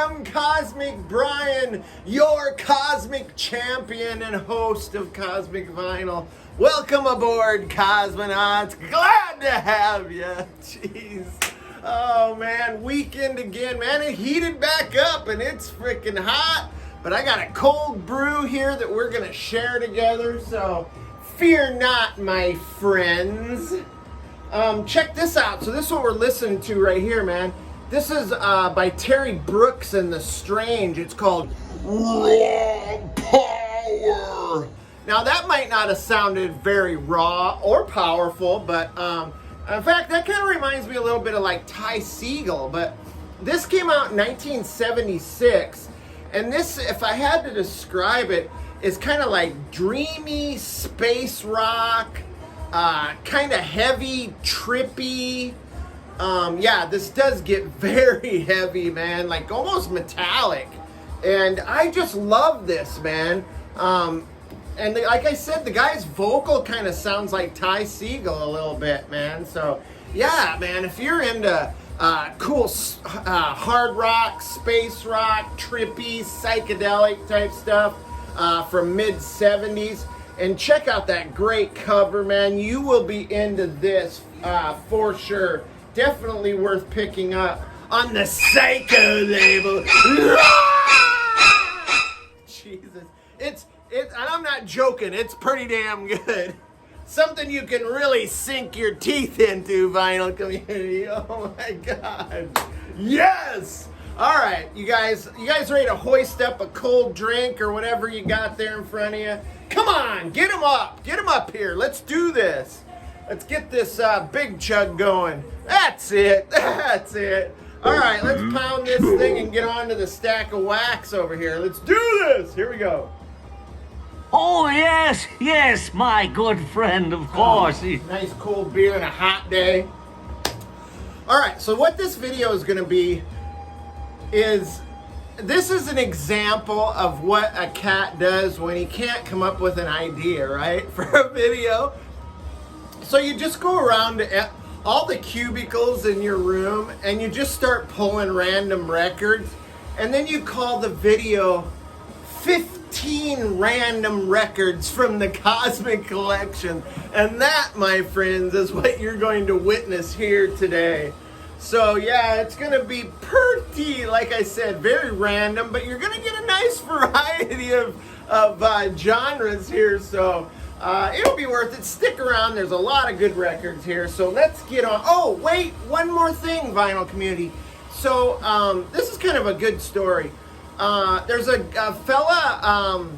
am Cosmic Brian, your cosmic champion and host of Cosmic Vinyl. Welcome aboard, cosmonauts. Glad to have you. Jeez. Oh man, weekend again, man. It heated back up and it's freaking hot. But I got a cold brew here that we're gonna share together. So fear not, my friends. Check this out. So this is what we're listening to right here, man. This is by Terry Brooks and the Strange. It's called Raw Power. Now that might not have sounded very raw or powerful, but in fact, that kind of reminds me a little bit of like Ty Segall. But this came out in 1976, and this, if I had to describe it, is kind of like dreamy space rock, kind of heavy, trippy. Yeah, this does get very heavy, man, like almost metallic. And I just love this, man. And like I said, the guy's vocal kind of sounds like Ty Segall a little bit, man. So, yeah, man, if you're into cool hard rock, space rock, trippy, psychedelic type stuff from mid-70s, and check out that great cover, man. You will be into this for sure. Definitely worth picking up on the Psycho label. Jesus. And I'm not joking, it's pretty damn good. Something you can really sink your teeth into, Vinyl Community. Oh my God. Yes! Alright, you guys ready to hoist up a cold drink or whatever you got there in front of you? Come on, get them up here. Let's do this. Let's get this big chug going. That's it. Alright, let's pound this thing and get on to the stack of wax over here. Let's do this. Here we go. Oh, yes, my good friend, of course. Nice cold beer on a hot day. Alright, so what this video is going to be is, this is an example of what a cat does when he can't come up with an idea, right, for a video. So you just go around to all the cubicles in your room and you just start pulling random records, and then you call the video 15 random records from the Cosmic Collection. And that, my friends, is what you're going to witness here today. So yeah, it's going to be pretty, like I said, very random, but you're going to get a nice variety of genres here. So it'll be worth it. Stick around. There's a lot of good records here. So let's get on. Oh, wait, one more thing, Vinyl Community. So this is kind of a good story. There's a fella,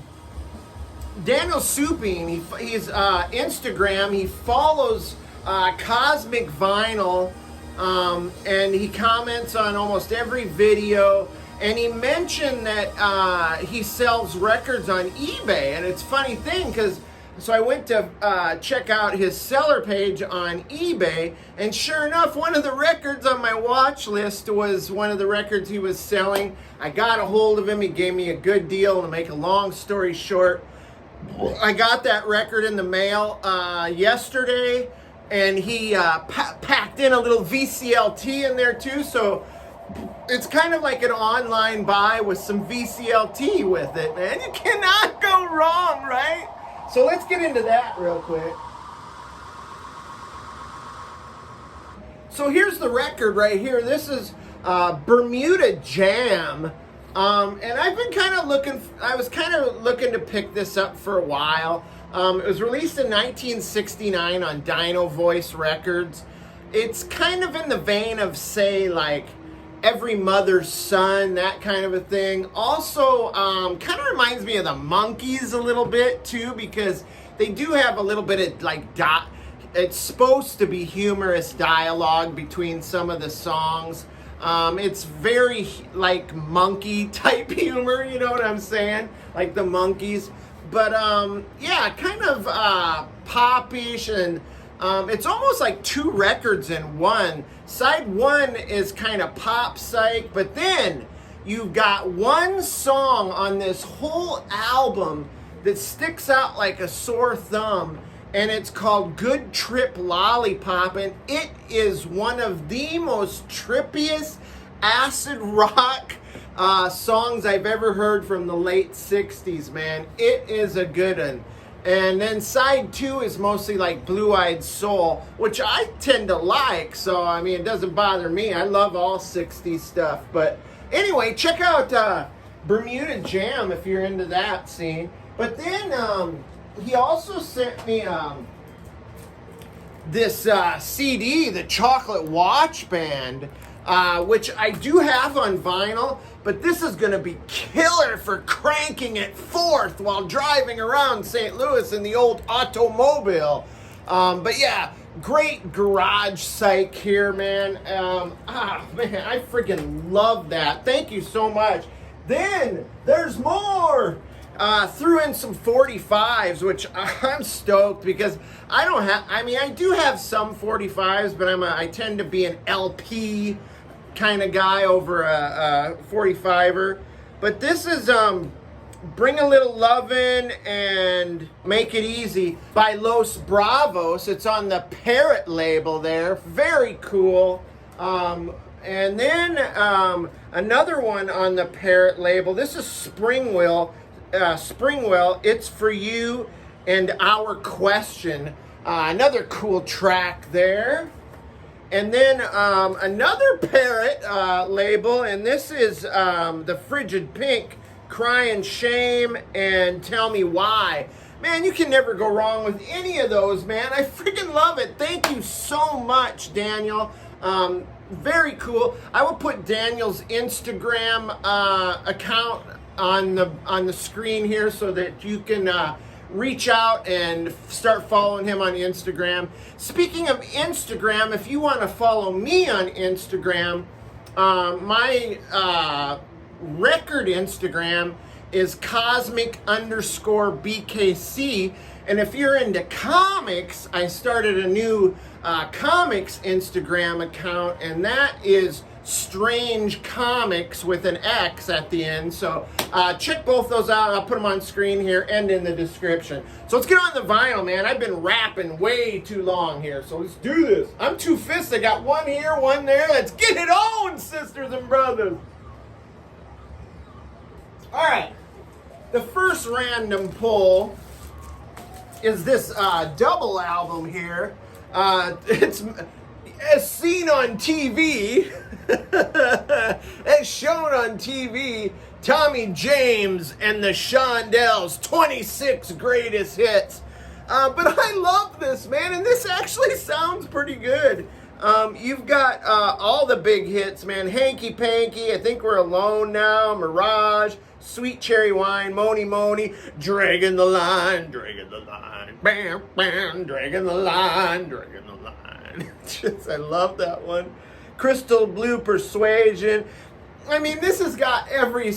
Daniel Supine, he's Instagram, he follows Cosmic Vinyl, and he comments on almost every video, and he mentioned that he sells records on eBay. And it's a funny thing, because so I went to check out his seller page on eBay, and sure enough, one of the records on my watch list was one of the records he was selling. I got a hold of him. He gave me a good deal. To make a long story short, I got that record in the mail yesterday, and he packed in a little VCLT in there too. So it's kind of like an online buy with some VCLT with it, man. You cannot go wrong, right? So let's get into that real quick. So here's the record right here. This is Bermuda Jam. And I've been kind of looking to pick this up for a while. It was released in 1969 on Dino Voice Records. It's kind of in the vein of, say, like Every Mother's Son, that kind of a thing. Also, kind of reminds me of the Monkees a little bit too, because they do have a little bit of like it's supposed to be humorous dialogue between some of the songs. It's very like monkey type humor, you know what I'm saying? Like the Monkees. But yeah, kind of pop-ish, and it's almost like two records in one. Side one is kind of pop psych, but then you've got one song on this whole album that sticks out like a sore thumb, and it's called Good Trip Lollipop, and it is one of the most trippiest acid rock songs I've ever heard from the late 60s, man. It is a good one. And then side 2 is mostly like Blue-Eyed Soul, which I tend to like, so I mean, it doesn't bother me. I love all 60s stuff. But anyway, check out Bermuda Jam if you're into that scene. But then he also sent me this CD, the Chocolate Watch Band, which I do have on vinyl, but this is going to be killer for cranking it forth while driving around St. Louis in the old automobile. But yeah, great garage Psych here, man. Man, I freaking love that. Thank you so much. Then there's more. Threw in some 45s, which I'm stoked because I don't have, I mean, I do have some 45s, but I tend to be an LP kind of guy over a 45er. But this is Bring a Little Lovin' and Make It Easy by Los Bravos. It's on the Parrot label there. Very cool. And then another one on the Parrot label. This is Springwell, It's For You and Our Question. Another cool track there. And then another Parrot label, and this is the Frigid Pink, Crying Shame and Tell Me Why. Man, you can never go wrong with any of those, man. I freaking love it. Thank you so much, Daniel. Very cool. I will put Daniel's Instagram account on the screen here so that you can reach out and start following him on Instagram. Speaking of Instagram, if you want to follow me on Instagram, my record Instagram is cosmic_BKC. And if you're into comics, I started a new comics Instagram account, and that is Strange Comics with an X at the end. So check both those out. I'll put them on screen here and in the description. So let's get on the vinyl, man. I've been rapping way too long here, so let's do this. I'm two fists. I got one here, one there. Let's get it on, sisters and brothers. All right. The first random pull is this double album here. It's as seen on TV, as shown on TV, Tommy James and the Shondells, 26 greatest hits. But I love this, man, and this actually sounds pretty good. You've got all the big hits, man. Hanky Panky, I Think We're Alone Now, Mirage, Sweet Cherry Wine, Moni Moni, Dragging the Line, bam, bam, dragging the line. Just, I love that one. Crystal Blue Persuasion. I mean, this has got every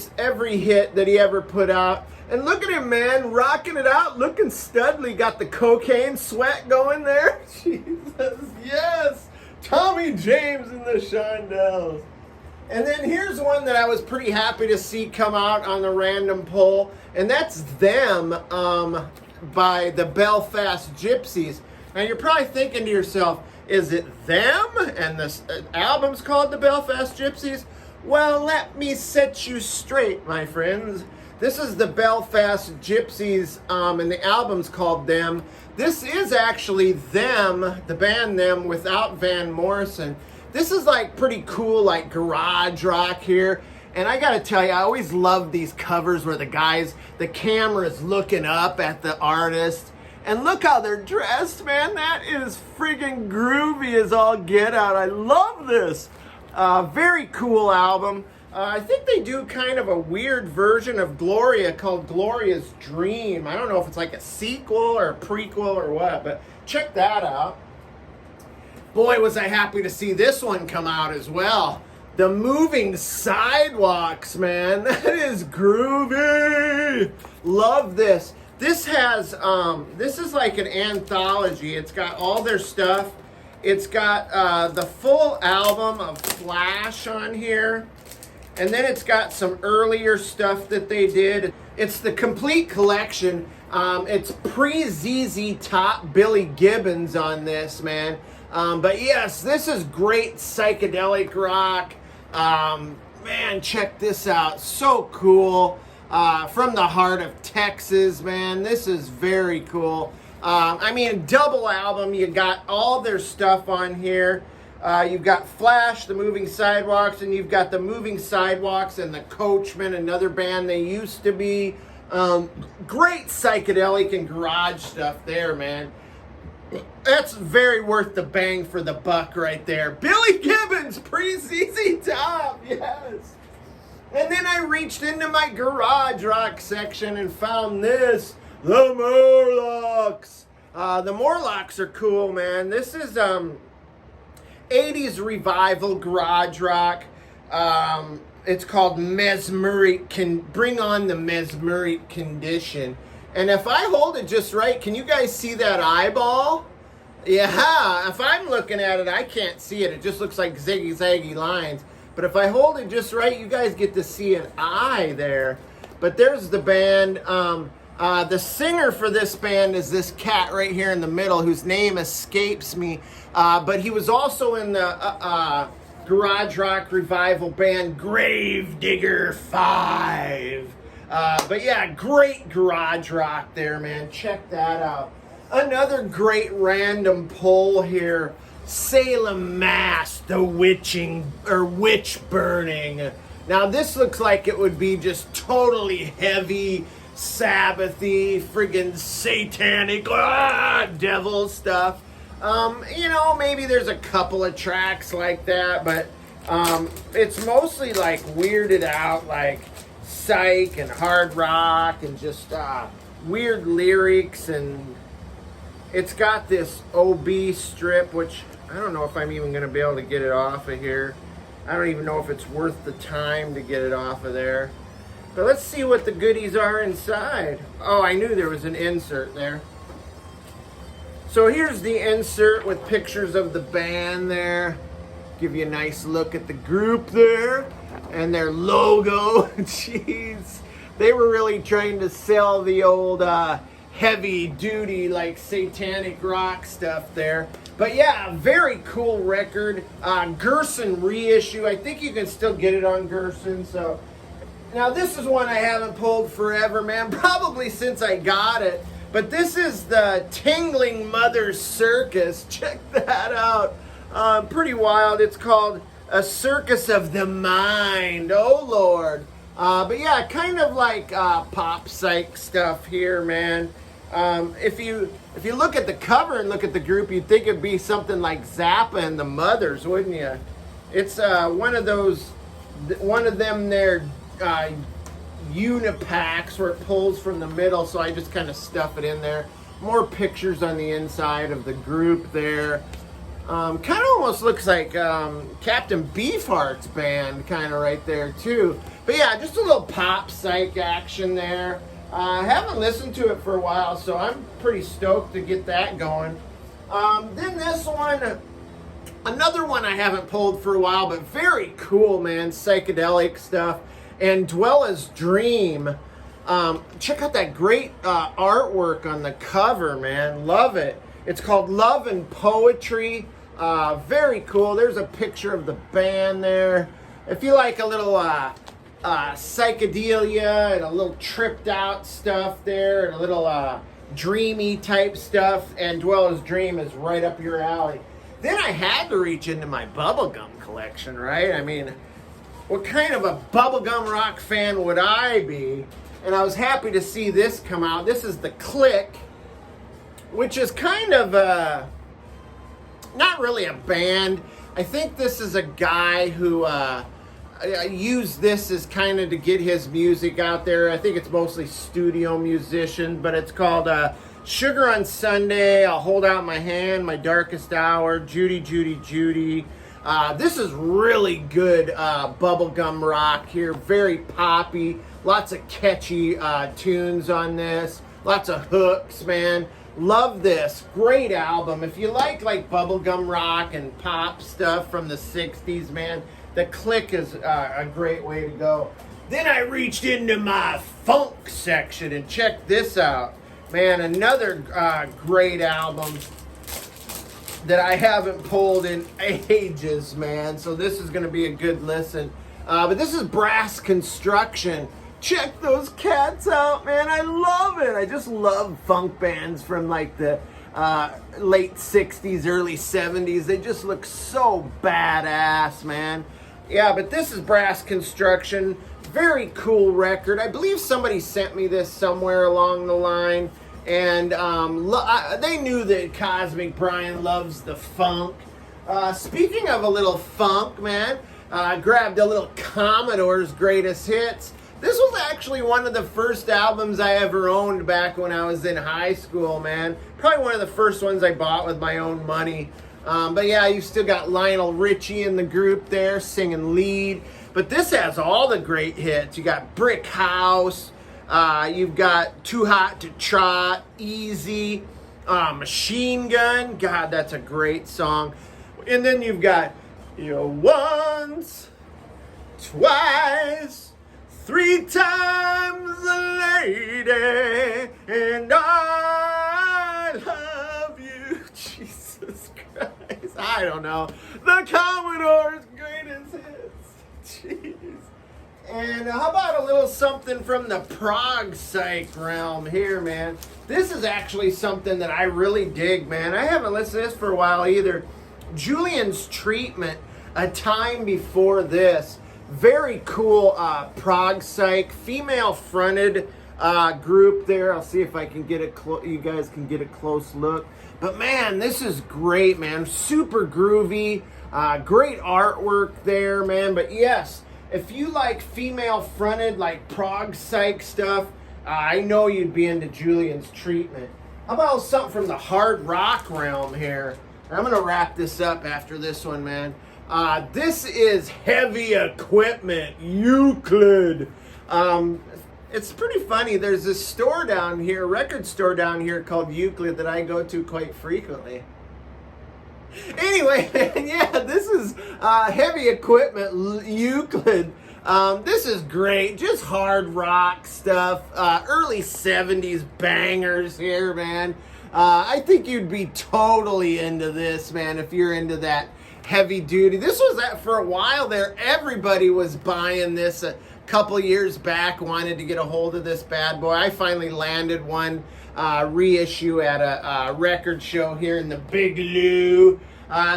hit that he ever put out. And look at him, man, rocking it out, looking studly. Got the cocaine sweat going there. Jesus, yes. Tommy James and the Shondells. And then here's one that I was pretty happy to see come out on the random poll, and that's Them by the Belfast Gypsies. Now you're probably thinking to yourself, is it Them? And this album's called the Belfast Gypsies? Well, let me set you straight, my friends. This is the Belfast Gypsies, and the album's called Them. This is actually Them, the band Them, without Van Morrison. This is like pretty cool, like garage rock here. And I gotta tell you, I always love these covers where the camera's looking up at the artist. And look how they're dressed, man. That is friggin' groovy as all get out. I love this. Very cool album. I think they do kind of a weird version of Gloria called Gloria's Dream. I don't know if it's like a sequel or a prequel or what, but check that out. Boy, was I happy to see this one come out as well. The Moving Sidewalks, man. That is groovy. Love this. This has, this is like an anthology. It's got all their stuff. It's got the full album of Flash on here. And then it's got some earlier stuff that they did. It's the complete collection. It's pre-ZZ Top Billy Gibbons on this, man. But yes, this is great psychedelic rock. Man, man, check this out. So cool. From the heart of Texas, man. This is very cool. I mean, double album. You got all their stuff on here. You've got Flash, the Moving Sidewalks, and you've got the Moving Sidewalks and the Coachmen, another band they used to be. Great psychedelic and garage stuff there, man. That's very worth the bang for the buck right there. Billy Gibbons, pre-ZZ Top, yes. And then I reached into my garage rock section and found this, the Morlocks. The Morlocks are cool, man. This is 80s revival garage rock. It's called Mesmeric, can bring on the mesmeric condition. And if I hold it just right, can you guys see that eyeball? Yeah, if I'm looking at it, I can't see it. It just looks like ziggy-zaggy lines. But if I hold it just right, you guys get to see an eye there. But there's the band. The singer for this band is this cat right here in the middle whose name escapes me. But he was also in the garage rock revival band Gravedigger 5. But yeah, great garage rock there, man. Check that out. Another great random pull here. Salem Mass, the witch burning. Now this looks like it would be just totally heavy, Sabbathy, friggin' satanic, devil stuff. You know, maybe there's a couple of tracks like that, but it's mostly like weirded out, like Psych and hard rock and just weird lyrics, and it's got this OB strip, which I don't know if I'm even going to be able to get it off of here. I don't even know if it's worth the time to get it off of there. But let's see what the goodies are inside. Oh, I knew there was an insert there. So here's the insert with pictures of the band there. Give you a nice look at the group there and their logo. Jeez, they were really trying to sell the old heavy duty, like satanic rock stuff there. But yeah, very cool record. Gerson reissue. I think you can still get it on Gerson. So now this is one I haven't pulled forever, man. Probably since I got it. But this is the Tingling Mother Circus. Check that out. Pretty wild. It's called A Circus of the Mind. Oh, Lord. But yeah, kind of like pop psych stuff here, man. If you look at the cover and look at the group, you'd think it'd be something like Zappa and the Mothers, wouldn't you? It's one of them there unipacks where it pulls from the middle, so I just kind of stuff it in there. More pictures on the inside of the group there. Kind of almost looks like Captain Beefheart's band, kind of right there too. But yeah, just a little pop psych action there. I haven't listened to it for a while, so I'm pretty stoked to get that going. Then this one, another one I haven't pulled for a while, but very cool, man. Psychedelic stuff. And Dwella's Dream. Check out that great artwork on the cover, man. Love it. It's called Love and Poetry. Very cool. There's a picture of the band there. If you like a little psychedelia and a little tripped out stuff there and a little dreamy type stuff, and Dwella's Dream is right up your alley. Then I had to reach into my Bubblegum collection, right? I mean, what kind of a bubblegum rock fan would I be? And I was happy to see this come out. This is the Click, which is kind of not really a band. I think this is a guy who used this as kind of to get his music out there. I think it's mostly studio musician, but it's called Sugar on Sunday, I'll Hold Out My Hand, My Darkest Hour, Judy, Judy, Judy. This is really good bubblegum rock here. Very poppy. Lots of catchy tunes on this. Lots of hooks, man. Love this. Great album. If you like bubblegum rock and pop stuff from the 60s, man, the Click is a great way to go. Then I reached into my funk section and checked this out. Man, another great album that I haven't pulled in ages, man. So this is going to be a good listen. But this is Brass Construction. Check those cats out, man. I love it. I just love funk bands from like the late 60s, early 70s. They just look so badass, man. Yeah, but this is Brass Construction. Very cool record. I believe somebody sent me this somewhere along the line. And they knew that Cosmic Brian loves the funk. Speaking of a little funk, man, I grabbed a little Commodore's Greatest Hits. This was actually one of the first albums I ever owned back when I was in high school, man. Probably one of the first ones I bought with my own money. But yeah, you still got Lionel Richie in the group there singing lead. But this has all the great hits. You got Brick House. You've got Too Hot to Trot, Easy, Machine Gun. God, that's a great song. And then you've got, once, twice, 3 times a lady, and I love you. Jesus Christ. I don't know. The Commodore's Greatest Hits. Jeez. And how about a little something from the Prague Psych realm here, man? This is actually something that I really dig, man. I haven't listened to this for a while either. Julian's Treatment, A Time Before This. Very cool Prague Psych, female-fronted group there. I'll see if I can get you guys can get a close look. But man, this is great, man. Super groovy, great artwork there, man. But yes, if you like female-fronted, like Prague Psych stuff, I know you'd be into Julian's Treatment. How about something from the hard rock realm here? I'm gonna wrap this up after this one, man. This is Heavy Equipment, Euclid. It's pretty funny. There's this store down here, record store down here called Euclid that I go to quite frequently. Anyway, yeah, this is Heavy Equipment, Euclid. This is great. Just hard rock stuff. Early 70s bangers here, man. I think you'd be totally into this, man, if you're into that heavy duty. This was that for a while there. Everybody was buying this a couple years back, wanted to get a hold of this bad boy. I finally landed one reissue at a record show here in the Big Lou.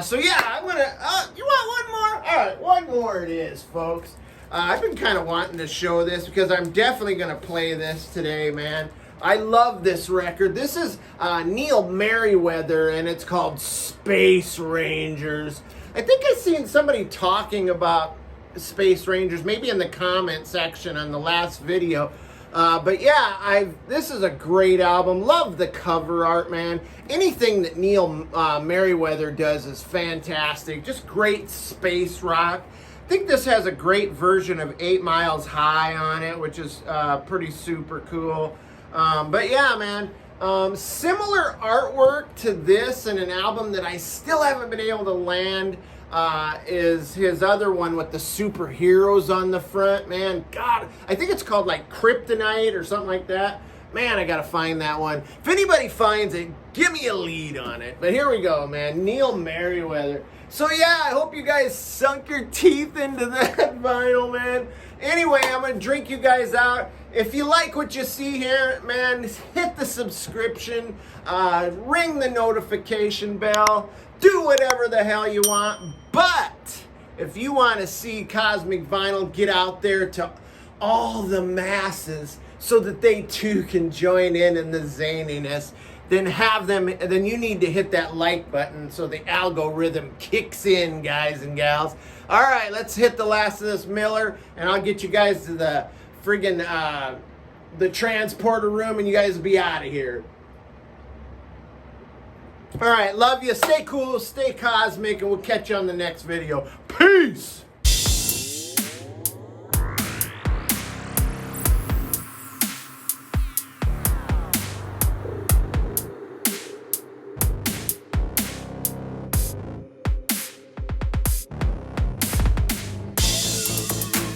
So yeah, I'm gonna, you want one more? All right, one more it is, folks. I've been kind of wanting to show this because I'm definitely gonna play this today, man. I love this record. This is Neil Merryweather, and it's called Space Rangers. I think I've seen somebody talking about Space Rangers, maybe in the comment section on the last video. But yeah, this is a great album. Love the cover art, man. Anything that Neil Merryweather does is fantastic. Just great space rock. I think this has a great version of 8 Miles High on it, which is pretty super cool. But yeah, man, similar artwork to this and an album that I still haven't been able to land is his other one with the superheroes on the front, man. God, I think it's called like Kryptonite or something like that. Man, I gotta find that one. If anybody finds it, give me a lead on it. But here we go, man. Neil Merryweather. So yeah, I hope you guys sunk your teeth into that vinyl, man. Anyway, I'm gonna drink you guys out. If you like what you see here, man, hit the subscription, ring the notification bell, do whatever the hell you want. But if you want to see Cosmic Vinyl get out there to all the masses so that they too can join in the zaniness, then you need to hit that like button so the algorithm kicks in, guys and gals. All right, let's hit the last of this Miller, and I'll get you guys to the friggin' the transporter room, and you guys will be out of here. All right, love you. Stay cool, stay cosmic, and we'll catch you on the next video. Peace!